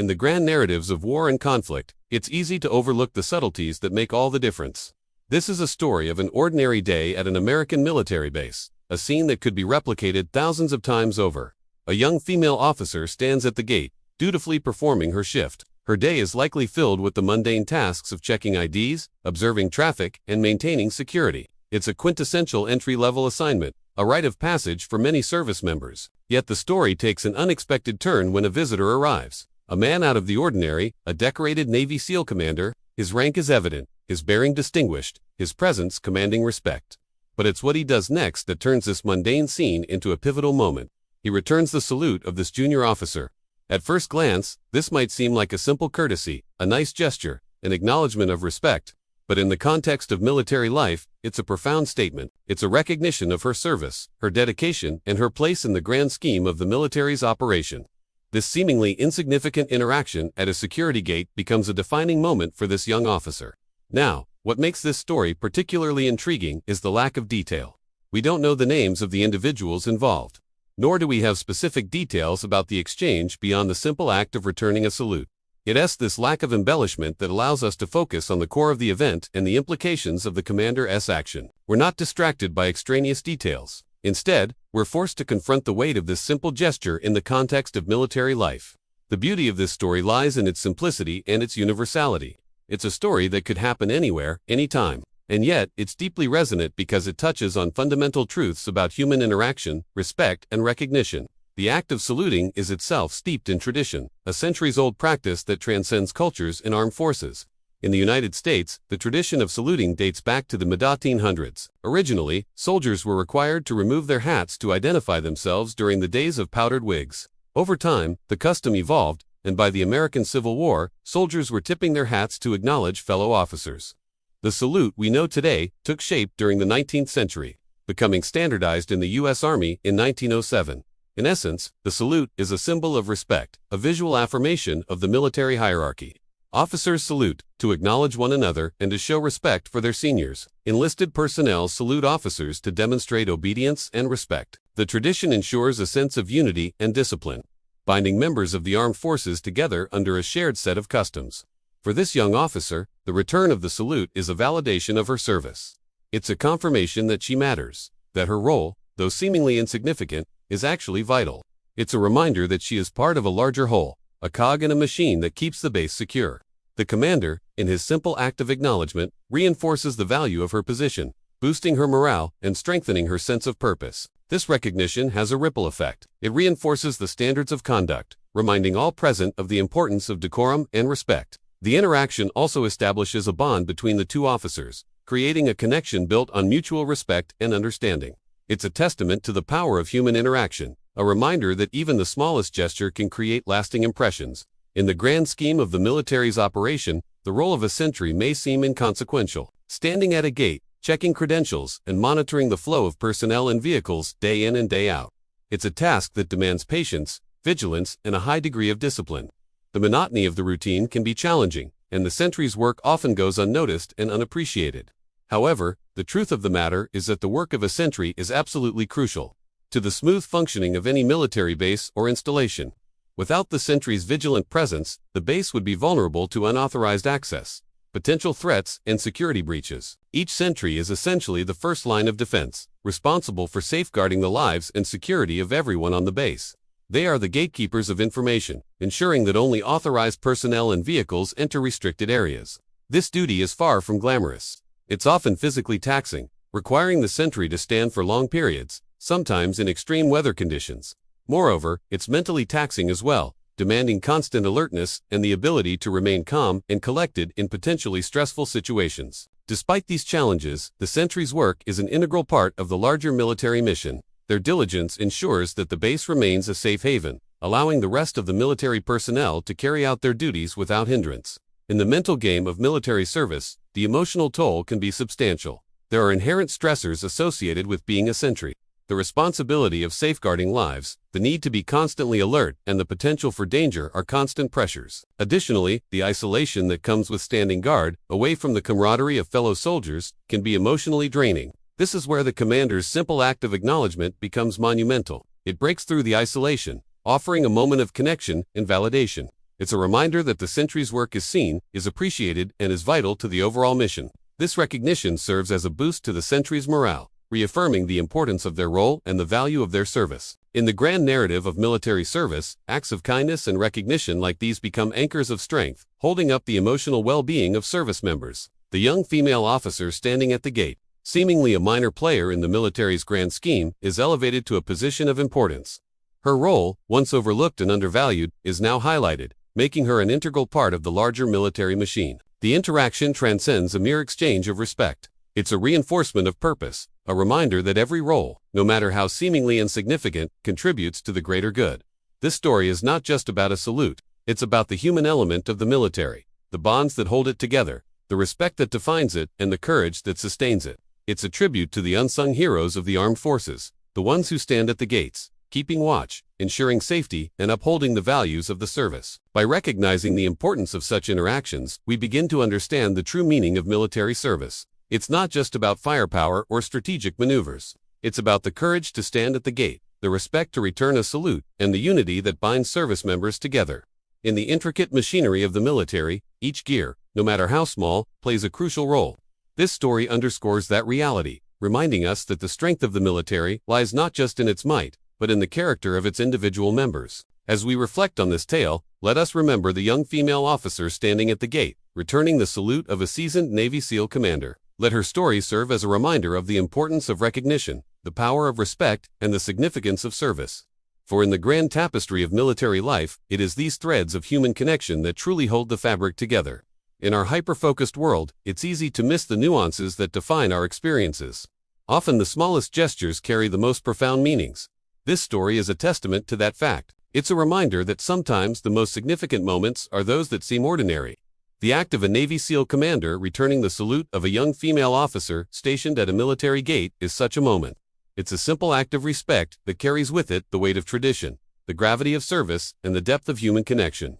in the grand narratives of war and conflict, it's easy to overlook the subtleties that make all the difference. This is a story of an ordinary day at an American military base, a scene that could be replicated thousands of times over. A young female officer stands at the gate, dutifully performing her shift. Her day is likely filled with the mundane tasks of checking IDs, observing traffic, and maintaining security. It's a quintessential entry-level assignment, a rite of passage for many service members. Yet the story takes an unexpected turn when a visitor arrives. A man out of the ordinary, a decorated Navy SEAL commander. His rank is evident, his bearing distinguished, his presence commanding respect. But it's what he does next that turns this mundane scene into a pivotal moment. He returns the salute of this junior officer. At first glance, this might seem like a simple courtesy, a nice gesture, an acknowledgement of respect. But in the context of military life, it's a profound statement. It's a recognition of her service, her dedication, and her place in the grand scheme of the military's operation. This seemingly insignificant interaction at a security gate becomes a defining moment for this young officer. Now, what makes this story particularly intriguing is the lack of detail. We don't know the names of the individuals involved, nor do we have specific details about the exchange beyond the simple act of returning a salute. It's this lack of embellishment that allows us to focus on the core of the event and the implications of the commander's action. We're not distracted by extraneous details. Instead, we're forced to confront the weight of this simple gesture in the context of military life. The beauty of this story lies in its simplicity and its universality. It's a story that could happen anywhere, anytime. And yet, it's deeply resonant because it touches on fundamental truths about human interaction, respect, and recognition. The act of saluting is itself steeped in tradition, a centuries-old practice that transcends cultures and armed forces. In the United States, the tradition of saluting dates back to the mid-1800s. Originally, soldiers were required to remove their hats to identify themselves during the days of powdered wigs. Over time, the custom evolved, and by the American Civil War, soldiers were tipping their hats to acknowledge fellow officers. The salute we know today took shape during the 19th century, becoming standardized in the U.S. Army in 1907. In essence, the salute is a symbol of respect, a visual affirmation of the military hierarchy. Officers salute to acknowledge one another and to show respect for their seniors. Enlisted personnel salute officers to demonstrate obedience and respect. The tradition ensures a sense of unity and discipline, binding members of the armed forces together under a shared set of customs. For this young officer, the return of the salute is a validation of her service. It's a confirmation that she matters, that her role, though seemingly insignificant, is actually vital. It's a reminder that she is part of a larger whole, a cog in a machine that keeps the base secure. The commander, in his simple act of acknowledgement, reinforces the value of her position, boosting her morale and strengthening her sense of purpose. This recognition has a ripple effect. It reinforces the standards of conduct, reminding all present of the importance of decorum and respect. The interaction also establishes a bond between the two officers, creating a connection built on mutual respect and understanding. It's a testament to the power of human interaction, a reminder that even the smallest gesture can create lasting impressions. In the grand scheme of the military's operation, the role of a sentry may seem inconsequential. Standing at a gate, checking credentials, and monitoring the flow of personnel and vehicles day in and day out. It's a task that demands patience, vigilance, and a high degree of discipline. The monotony of the routine can be challenging, and the sentry's work often goes unnoticed and unappreciated. However, the truth of the matter is that the work of a sentry is absolutely crucial to the smooth functioning of any military base or installation. Without the sentry's vigilant presence, the base would be vulnerable to unauthorized access, potential threats, and security breaches. Each sentry is essentially the first line of defense, responsible for safeguarding the lives and security of everyone on the base. They are the gatekeepers of information, ensuring that only authorized personnel and vehicles enter restricted areas. This duty is far from glamorous. It's often physically taxing, requiring the sentry to stand for long periods, sometimes in extreme weather conditions. Moreover, it's mentally taxing as well, demanding constant alertness and the ability to remain calm and collected in potentially stressful situations. Despite these challenges, the sentry's work is an integral part of the larger military mission. Their diligence ensures that the base remains a safe haven, allowing the rest of the military personnel to carry out their duties without hindrance. In the mental game of military service, the emotional toll can be substantial. There are inherent stressors associated with being a sentry. The responsibility of safeguarding lives, the need to be constantly alert, and the potential for danger are constant pressures. Additionally, the isolation that comes with standing guard, away from the camaraderie of fellow soldiers, can be emotionally draining. This is where the commander's simple act of acknowledgement becomes monumental. It breaks through the isolation, offering a moment of connection and validation. It's a reminder that the sentry's work is seen, is appreciated, and is vital to the overall mission. This recognition serves as a boost to the sentry's morale, reaffirming the importance of their role and the value of their service. In the grand narrative of military service, acts of kindness and recognition like these become anchors of strength, holding up the emotional well-being of service members. The young female officer standing at the gate, seemingly a minor player in the military's grand scheme, is elevated to a position of importance. Her role, once overlooked and undervalued, is now highlighted, making her an integral part of the larger military machine. The interaction transcends a mere exchange of respect. It's a reinforcement of purpose, a reminder that every role, no matter how seemingly insignificant, contributes to the greater good. This story is not just about a salute, it's about the human element of the military, the bonds that hold it together, the respect that defines it, and the courage that sustains it. It's a tribute to the unsung heroes of the armed forces, the ones who stand at the gates, keeping watch, ensuring safety, and upholding the values of the service. By recognizing the importance of such interactions, we begin to understand the true meaning of military service. It's not just about firepower or strategic maneuvers. It's about the courage to stand at the gate, the respect to return a salute, and the unity that binds service members together. In the intricate machinery of the military, each gear, no matter how small, plays a crucial role. This story underscores that reality, reminding us that the strength of the military lies not just in its might, but in the character of its individual members. As we reflect on this tale, let us remember the young female officer standing at the gate, returning the salute of a seasoned Navy SEAL commander. Let her story serve as a reminder of the importance of recognition, the power of respect, and the significance of service. For in the grand tapestry of military life, it is these threads of human connection that truly hold the fabric together. In our hyper-focused world, it's easy to miss the nuances that define our experiences. Often the smallest gestures carry the most profound meanings. This story is a testament to that fact. It's a reminder that sometimes the most significant moments are those that seem ordinary. The act of a Navy SEAL commander returning the salute of a young female officer stationed at a military gate is such a moment. It's a simple act of respect that carries with it the weight of tradition, the gravity of service, and the depth of human connection.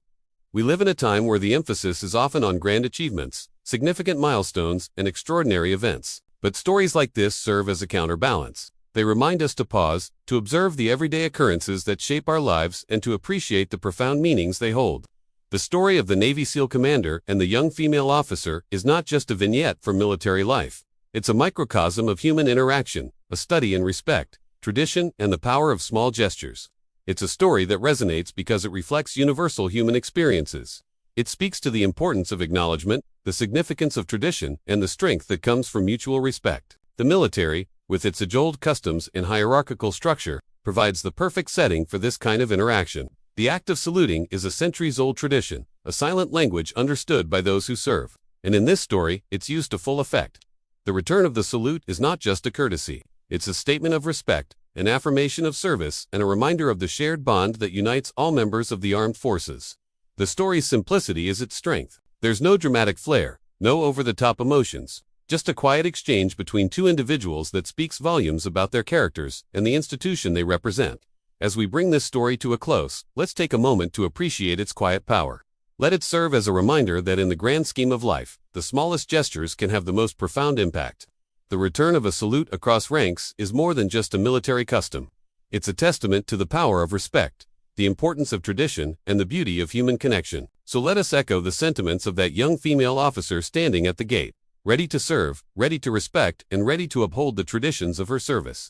We live in a time where the emphasis is often on grand achievements, significant milestones, and extraordinary events. But stories like this serve as a counterbalance. They remind us to pause, to observe the everyday occurrences that shape our lives, and to appreciate the profound meanings they hold. The story of the Navy SEAL commander and the young female officer is not just a vignette from military life. It's a microcosm of human interaction, a study in respect, tradition, and the power of small gestures. It's a story that resonates because it reflects universal human experiences. It speaks to the importance of acknowledgement, the significance of tradition, and the strength that comes from mutual respect. The military, with its age-old customs and hierarchical structure, provides the perfect setting for this kind of interaction. The act of saluting is a centuries-old tradition, a silent language understood by those who serve. And in this story, it's used to full effect. The return of the salute is not just a courtesy. It's a statement of respect, an affirmation of service, and a reminder of the shared bond that unites all members of the armed forces. The story's simplicity is its strength. There's no dramatic flair, no over-the-top emotions. Just a quiet exchange between two individuals that speaks volumes about their characters and the institution they represent. As we bring this story to a close, let's take a moment to appreciate its quiet power. Let it serve as a reminder that in the grand scheme of life, the smallest gestures can have the most profound impact. The return of a salute across ranks is more than just a military custom. It's a testament to the power of respect, the importance of tradition, and the beauty of human connection. So let us echo the sentiments of that young female officer standing at the gate, ready to serve, ready to respect, and ready to uphold the traditions of her service.